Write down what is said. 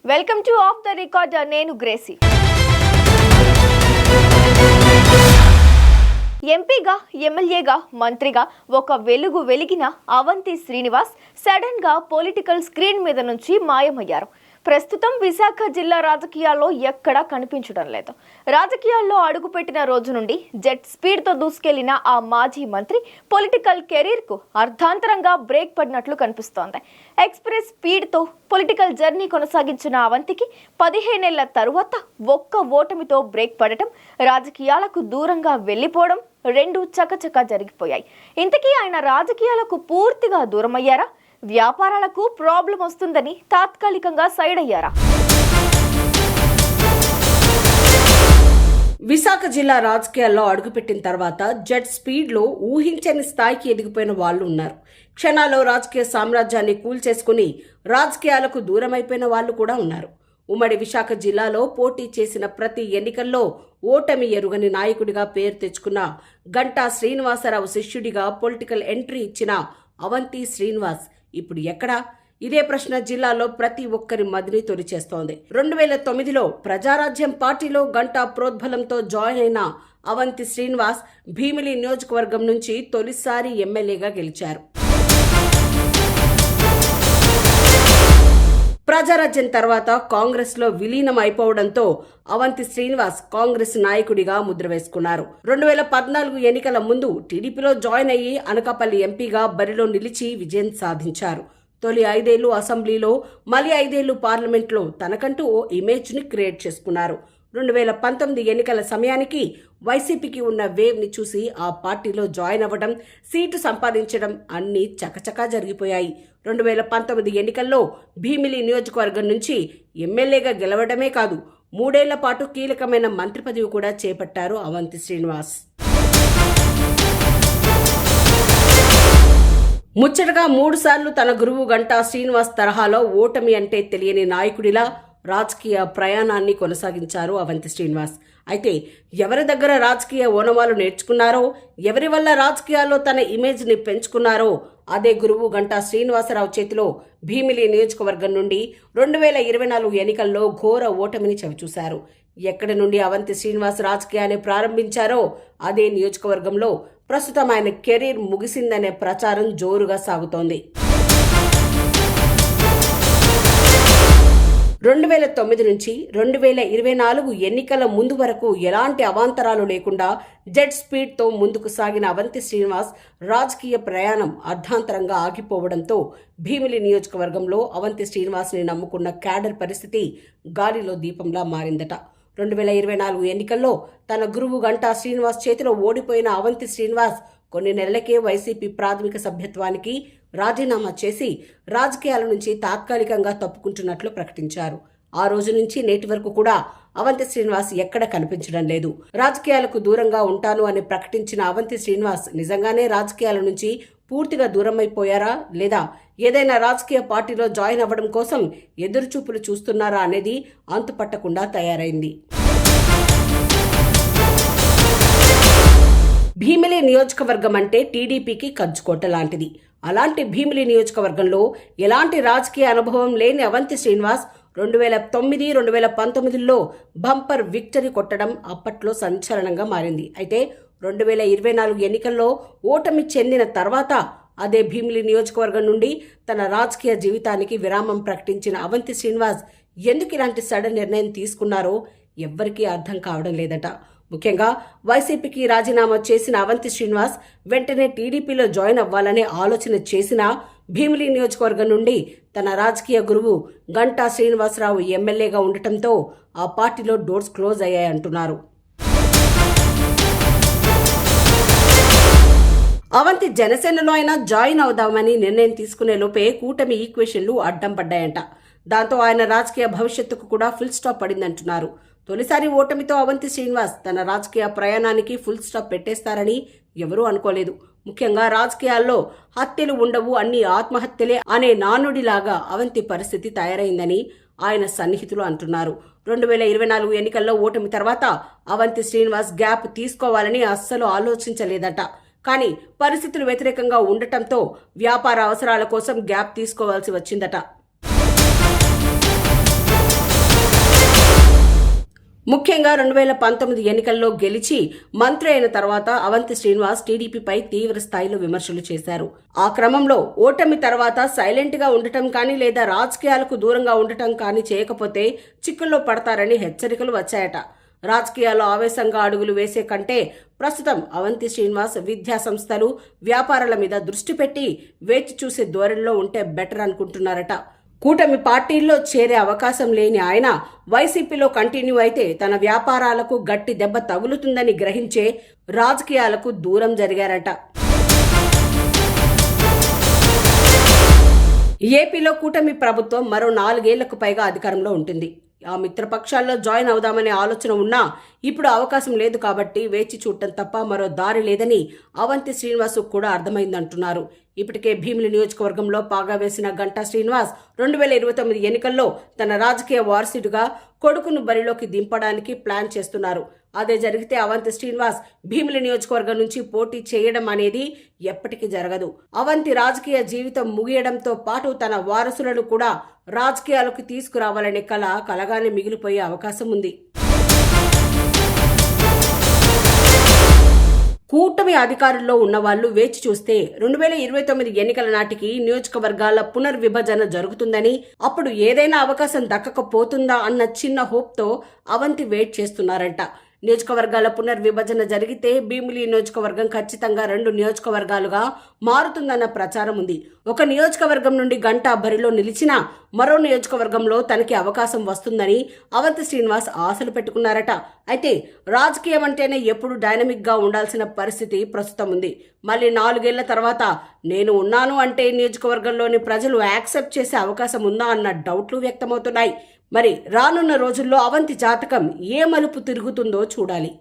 Welcome to of the record. నేను Gracie. ఎంపీగా, ఎమ్మెల్యేగా, మంత్రిగా ఒక వెలుగు వెలిగిన అవంతి శ్రీనివాస్ సడన్ గా పొలిటికల్ స్క్రీన్ మీద నుంచి మాయమయ్యారు. ప్రస్తుతం విశాఖ జిల్లా రాజకీయాల్లో ఎక్కడా కనిపించడం లేదు. రాజకీయాల్లో అడుగుపెట్టిన రోజు నుండి జెట్ స్పీడ్తో దూసుకెళ్లిన ఆ మాజీ మంత్రి పొలిటికల్ కెరీర్కు అర్ధాంతరంగా బ్రేక్ పడినట్లు కనిపిస్తోంది. ఎక్స్ప్రెస్ స్పీడ్తో పొలిటికల్ జర్నీ కొనసాగించిన అవంతికి 15 ఏళ్ల తరువాత ఒక్క ఓటమితో బ్రేక్ పడటం, రాజకీయాలకు దూరంగా వెళ్లిపోవడం రెండు చకచకా జరిగిపోయాయి. ఇంతకీ ఆయన రాజకీయాలకు పూర్తిగా దూరమయ్యారా? వ్యాపారాలకు ప్రాబ్లం వస్తుందని తాత్కాలికంగా సైడ్ అయ్యారా? విశాఖ జిల్లా రాజకీయాల్లో అడుగుపెట్టిన తర్వాత జెట్ స్పీడ్లో ఊహించని స్థాయికి ఎదిగిపోయిన వాళ్ళు ఉన్నారు. క్షణాల్లో రాజకీయ సామ్రాజ్యాన్ని కూల్చేసుకుని రాజకీయాలకు దూరమైపోయిన వాళ్ళు కూడా ఉన్నారు. ఉమ్మడి విశాఖ జిల్లాలో పోటీ చేసిన ప్రతి ఎన్నికల్లో ఓటమి ఎరుగని నాయకుడిగా పేరు తెచ్చుకున్న గంటా శ్రీనివాసరావు శిష్యుడిగా పొలిటికల్ ఎంట్రీ ఇచ్చిన అవంతి శ్రీనివాస్ ఇప్పుడు ఎక్కడా? ఇదే ప్రశ్న జిల్లాలో ప్రతి ఒక్కరి మదిని తొలిచేస్తోంది. 2009లో ప్రజారాజ్యం పార్టీలో గంటా ప్రోద్బలంతో జాయిన్ అయిన అవంతి శ్రీనివాస్ భీమిలి నియోజకవర్గం నుంచి తొలిసారి ఎమ్మెల్యేగా గెలిచారు. ప్రజారాజ్యం తర్వాత కాంగ్రెస్ లో విలీనం అయిపోవడంతో అవంతి శ్రీనివాస్ కాంగ్రెస్ నాయకుడిగా ముద్ర వేసుకున్నారు. 2014 ఎన్నికల ముందు టీడీపీలో జాయిన్ అయ్యి అనకాపల్లి ఎంపీగా బరిలో నిలిచి విజయం సాధించారు. తొలి 5 ఏళ్లు అసెంబ్లీలో, మళ్లీ 5 ఏళ్లు పార్లమెంట్లో తనకంటూ ఓ ఇమేజ్ ని క్రియేట్ చేసుకున్నారు. 2019 ఎన్నికల సమయానికి వైసీపీకి ఉన్న వేవ్ ని చూసి ఆ పార్టీలో జాయిన్ అవ్వడం, సీటు సంపాదించడం అన్నీ చకచకా జరిగిపోయాయి. 2019 ఎన్నికల్లో భీమిలి నియోజకవర్గం నుంచి ఎమ్మెల్యేగా గెలవడమే కాదు, 3 ఏళ్ల పాటు కీలకమైన మంత్రి పదవి కూడా చేపట్టారు అవంతి శ్రీనివాస్. ముచ్చటగా 3 సార్లు తన గురువు గంటా శ్రీనివాస్ తరహాలో ఓటమి అంటే తెలియని నాయకుడిలా రాజకీయ ప్రయాణాన్ని కొనసాగించారు అవంతి శ్రీనివాస్. అయితే ఎవరి దగ్గర రాజకీయ ఓనమాలు నేర్చుకున్నారో, ఎవరి వల్ల రాజకీయాల్లో తన ఇమేజ్ ని పెంచుకున్నారో అదే గురువు గంటా శ్రీనివాసరావు చేతిలో భీమిలి నియోజకవర్గం నుండి 2024 ఎన్నికల్లో ఘోర ఓటమిని చవిచూశారు. ఎక్కడి నుండి అవంతి శ్రీనివాస్ రాజకీయాన్ని ప్రారంభించారో అదే నియోజకవర్గంలో ప్రస్తుతం ఆయన కెరీర్ ముగిసిందనే ప్రచారం జోరుగా సాగుతోంది. 2009 నుంచి 2024 ఎన్నికల ముందు వరకు ఎలాంటి అవాంతరాలు లేకుండా జెట్ స్పీడ్తో ముందుకు సాగిన అవంతి శ్రీనివాస్ రాజకీయ ప్రయాణం అర్ధాంతరంగా ఆగిపోవడంతో భీమిలి నియోజకవర్గంలో అవంతి శ్రీనివాస్ని నమ్ముకున్న క్యాడర్ పరిస్థితి గాలిలో దీపంలా మారిందట. 2024 ఎన్నికల్లో తన గురువు గంటా శ్రీనివాస్ చేతిలో ఓడిపోయిన అవంతి శ్రీనివాస్ కొన్ని నెలలకే వైసీపీ ప్రాథమిక సభ్యత్వానికి రాజీనామా చేసి రాజకీయాల నుంచి తాత్కాలికంగా తప్పుకుంటున్నట్లు ప్రకటించారు. ఆ రోజు నుంచి నేటి వరకు కూడా అవంతి శ్రీనివాస్ ఎక్కడ కనిపించడం లేదు. రాజకీయాలకు దూరంగా ఉంటాను అని ప్రకటించిన అవంతి శ్రీనివాస్ నిజంగానే రాజకీయాల నుంచి పూర్తిగా దూరమైపోయారా, లేదా ఏదైనా రాజకీయ పార్టీలో జాయిన్ అవ్వడం కోసం ఎదురుచూపులు చూస్తున్నారా అనేది అంతుపట్టకుండా తయారైంది. భీమిలి నియోజకవర్గం అంటే టీడీపీకి కంచుకోట లాంటిది. అలాంటి భీమిలి నియోజకవర్గంలో ఎలాంటి రాజకీయ అనుభవం లేని అవంతి శ్రీనివాస్ 2009, 2019లో బంపర్ విక్టరీ కొట్టడం అప్పట్లో సంచలనంగా మారింది. అయితే 2024 ఎన్నికల్లో ఓటమి చెందిన తర్వాత అదే భీమిలి నియోజకవర్గం నుండి తన రాజకీయ జీవితానికి విరామం ప్రకటించిన అవంతి శ్రీనివాస్ ఎందుకు ఇలాంటి సడన్ నిర్ణయం తీసుకున్నారో ఎవ్వరికీ అర్థం కావడం లేదట. ముఖ్యంగా వైసీపీకి రాజీనామా చేసిన అవంతి శ్రీనివాస్ వెంటనే టీడీపీలో జాయిన్ అవ్వాలనే ఆలోచన చేసినా భీమిలి నియోజకవర్గం నుండి తన రాజకీయ గురువు గంటా శ్రీనివాసరావు ఎమ్మెల్యేగా ఉండటంతో ఆ పార్టీలో డోర్స్ క్లోజ్ అయ్యాయంటున్నారు. అవంతి జనసేనలో అయినా జాయిన్ అవుదామని నిర్ణయం తీసుకునే లోపే కూటమి ఈక్వేషన్లు అడ్డం పడ్డాయంట. దాంతో ఆయన రాజకీయ భవిష్యత్తుకు కూడా ఫుల్ స్టాప్ పడిందంటున్నారు. తొలిసారి ఓటమితో అవంతి శ్రీనివాస్ తన రాజకీయ ప్రయాణానికి ఫుల్ స్టాప్ పెట్టేస్తారని ఎవరూ అనుకోలేదు. ముఖ్యంగా రాజకీయాల్లో హత్యలు ఉండవు, అన్ని ఆత్మహత్యలే అనే నానుడిలాగా అవంతి పరిస్థితి తయారైందని ఆయన సన్నిహితులు అంటున్నారు. 2024 ఎన్నికల్లో ఓటమి తర్వాత అవంతి శ్రీనివాస్ గ్యాప్ తీసుకోవాలని అస్సలు ఆలోచించలేదట. కానీ పరిస్థితులు వ్యతిరేకంగా ఉండటంతో వ్యాపార అవసరాల కోసం గ్యాప్ తీసుకోవాల్సి వచ్చిందట. ముఖ్యంగా 2019 ఎన్నికల్లో గెలిచి మంత్రి అయిన తర్వాత అవంతి శ్రీనివాస్ టీడీపీపై తీవ్ర స్థాయిలో విమర్శలు చేశారు. ఆ క్రమంలో ఓటమి తర్వాత సైలెంట్ గా ఉండటం కానీ లేదా రాజకీయాలకు దూరంగా ఉండటం కానీ చేయకపోతే చిక్కుల్లో పడతారని హెచ్చరికలు వచ్చాయట. రాజకీయాల్లో ఆవేశంగా అడుగులు వేసే కంటే ప్రస్తుతం అవంతి శ్రీనివాస్ విద్యా సంస్థలు, వ్యాపారాల మీద దృష్టి పెట్టి వేచి చూసే ధోరణిలో ఉంటే బెటర్ అనుకుంటున్నారట. కూటమి పార్టీల్లో చేరే అవకాశం లేని ఆయన వైసీపీలో కంటిన్యూ అయితే తన వ్యాపారాలకు గట్టి దెబ్బ తగులుతుందని గ్రహించే రాజకీయాలకు దూరం జరిగారట. ఏపీలో కూటమి ప్రభుత్వం మరో 4 ఏళ్లకు పైగా అధికారంలో ఉంటుంది. ఆ మిత్రపక్షాల్లో జాయిన్ అవుదామనే ఆలోచన ఉన్నా ఇప్పుడు అవకాశం లేదు కాబట్టి వేచి చూడటం తప్ప మరో దారి లేదని అవంతి శ్రీనివాస్ కూడా అర్థమైందంటున్నారు. ఇప్పటికే భీమిలి నియోజకవర్గంలో పాగా వేసిన గంటా శ్రీనివాస్ 2029 ఎన్నికల్లో తన రాజకీయ వారసుడిగా కొడుకును బరిలోకి దింపడానికి ప్లాన్ చేస్తున్నారు. అదే జరిగితే అవంతి శ్రీనివాస్ భీమిలి నియోజకవర్గం నుంచి పోటీ చేయడం అనేది ఎప్పటికీ జరగదు. అవంతి రాజకీయ జీవితం ముగియడంతో పాటు తన వారసులను కూడా రాజకీయాలకు తీసుకురావాలనే కలగానే మిగిలిపోయే అవకాశం ఉంది. కూటమి అధికారుల్లో ఉన్న వాళ్ళు వేచి చూస్తే 2029 ఎన్నికల నాటికి నియోజకవర్గాల పునర్విభజన జరుగుతుందని, అప్పుడు ఏదైనా అవకాశం దక్కకపోతుందా అన్న చిన్న హోప్తో అవంతి వెయిట్ చేస్తున్నారంట. నియోజకవర్గాల పునర్విభజన జరిగితే భీమిలి నియోజకవర్గం ఖచ్చితంగా 2 నియోజకవర్గాలుగా మారుతుందన్న ప్రచారం ఉంది. ఒక నియోజకవర్గం నుండి గంటా బరిలో నిలిచినా మరో నియోజకవర్గంలో తనకి అవకాశం వస్తుందని అవంతి శ్రీనివాస్ ఆశలు పెట్టుకున్నారట. అయితే రాజకీయం అంటేనే ఎప్పుడు డైనమిక్ గా ఉండాల్సిన పరిస్థితి ప్రస్తుతం ఉంది. మళ్ళీ 4 ఏళ్ల తర్వాత నేను ఉన్నాను అంటే నియోజకవర్గంలోని ప్రజలు యాక్సెప్ట్ చేసే అవకాశం ఉందా అన్న డౌట్లు వ్యక్తమవుతున్నాయి. మరి రానున్న రోజుల్లో అవంతి జాతకం ఏ మలుపు తిరుగుతుందో చూడాలి.